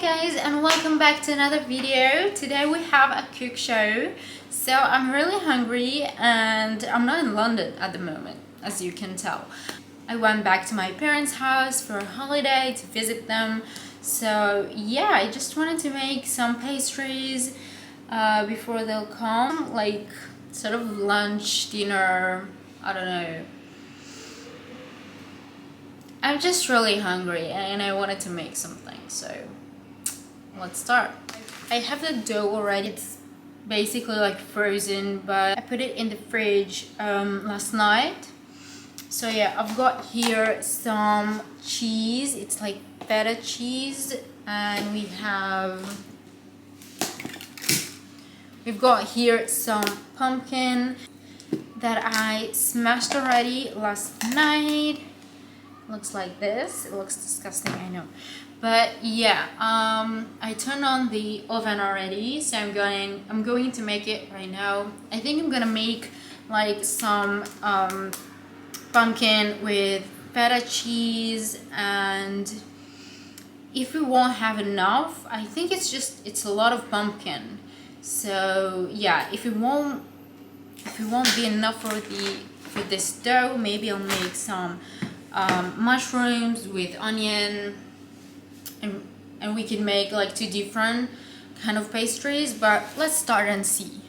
guys, and welcome back to another video. Today we have a cook show. So I'm really hungry and I'm not in London at the moment, as you can tell. I went back to my parents' house for a holiday to visit them. So yeah, I just wanted to make some pastries before they'll come, like sort of lunch, dinner, I don't know. I'm just really hungry and I wanted to make something, so let's start. I have the dough already. It's basically like frozen, but I put it in the fridge last night. So yeah, I've got here some cheese. It's like feta cheese, and we've got here some pumpkin that I smashed already last night. Looks like this. It looks disgusting, I know, but yeah, I turned on the oven already, so I'm going to make it right now. I think I'm gonna make like some pumpkin with feta cheese, and if we won't have enough, I think it's a lot of pumpkin, so yeah, if it won't be enough for this dough, maybe I'll make some mushrooms with onion, and we can make like two different kind of pastries, but let's start and see.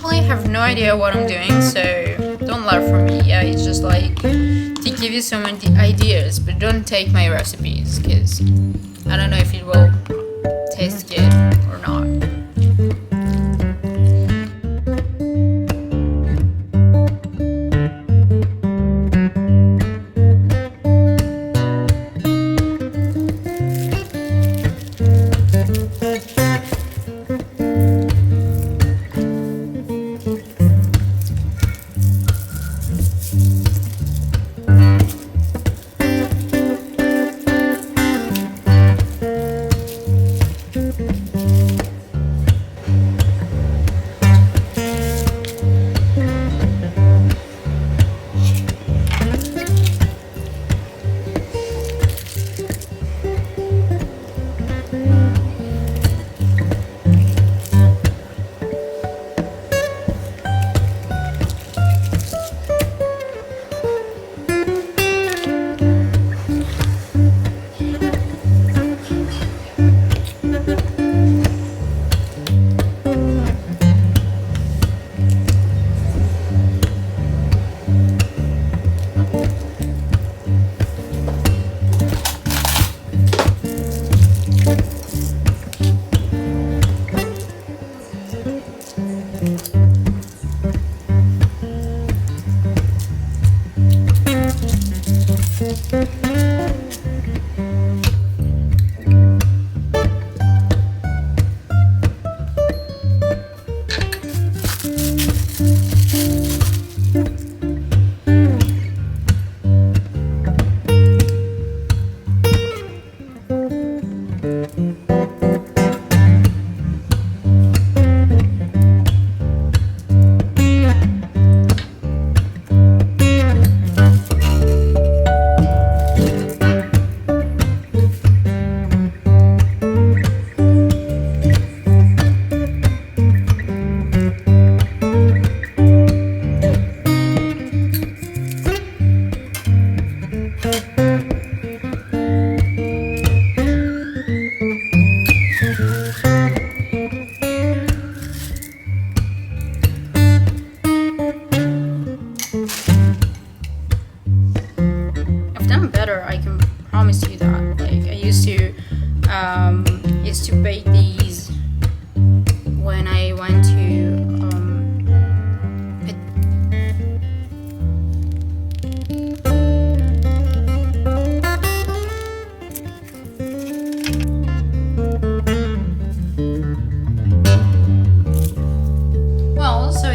I have no idea what I'm doing, so don't learn from me. Yeah, it's just like to give you some ideas, but don't take my recipes, because I don't know if it will taste good or not.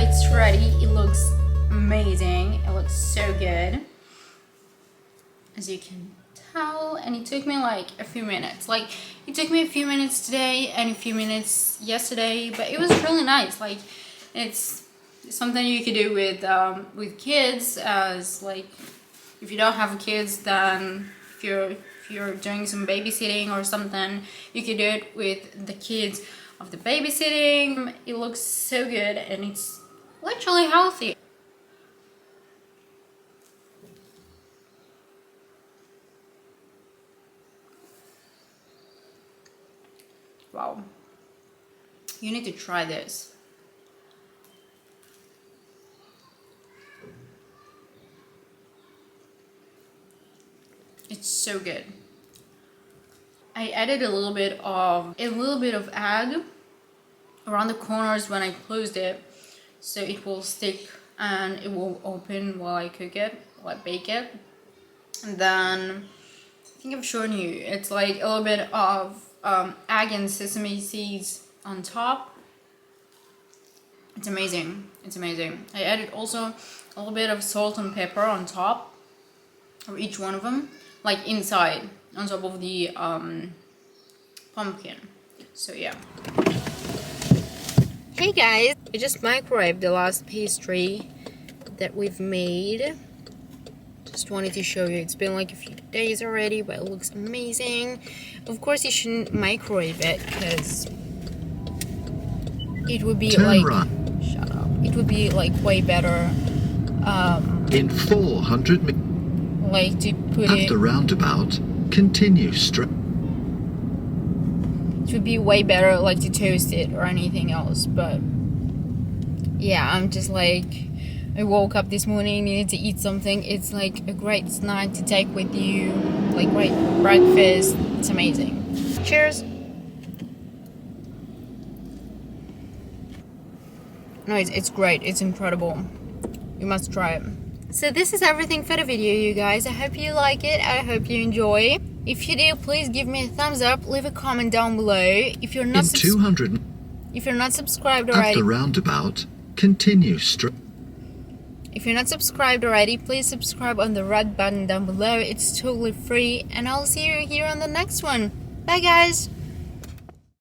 it's ready. It looks amazing. It looks so good, as you can tell. And it took me like a few minutes. Like, it took me a few minutes today and a few minutes yesterday, but it was really nice. Like, it's something you could do with kids, as like, if you don't have kids, then if you're doing some babysitting or something, you could do it with the kids of the babysitting. It looks so good and it's literally healthy. Wow, you need to try this. It's so good. I added a little bit of egg around the corners when I closed it, so it will stick and it will open while I cook it, while I bake it. And then I think I've shown you, it's like a little bit of egg and sesame seeds on top. It's amazing. It's amazing. I added also a little bit of salt and pepper on top of each one of them, like inside, on top of the pumpkin. So yeah. Hey guys, I just microwaved the last pastry that we've made. Just wanted to show you. It's been like a few days already, but it looks amazing. Of course, you shouldn't microwave it because it would be shut up. It would be like way better. In 400 meters. Like to put at the roundabout, continue straight. It would be way better like to toast it or anything else, but yeah, I'm just like, I woke up this morning, needed to eat something. It's like a great snack to take with you, like great breakfast. It's amazing. Cheers. No, it's great. It's incredible. You must try it. So this is everything for the video, you guys. I hope you like it. I hope you enjoy. If you do, please give me a thumbs up. Leave a comment down below. If you're not subscribed already, at the roundabout, continue straight. If you're not subscribed already, please subscribe on the red button down below. It's totally free, and I'll see you here on the next one. Bye, guys.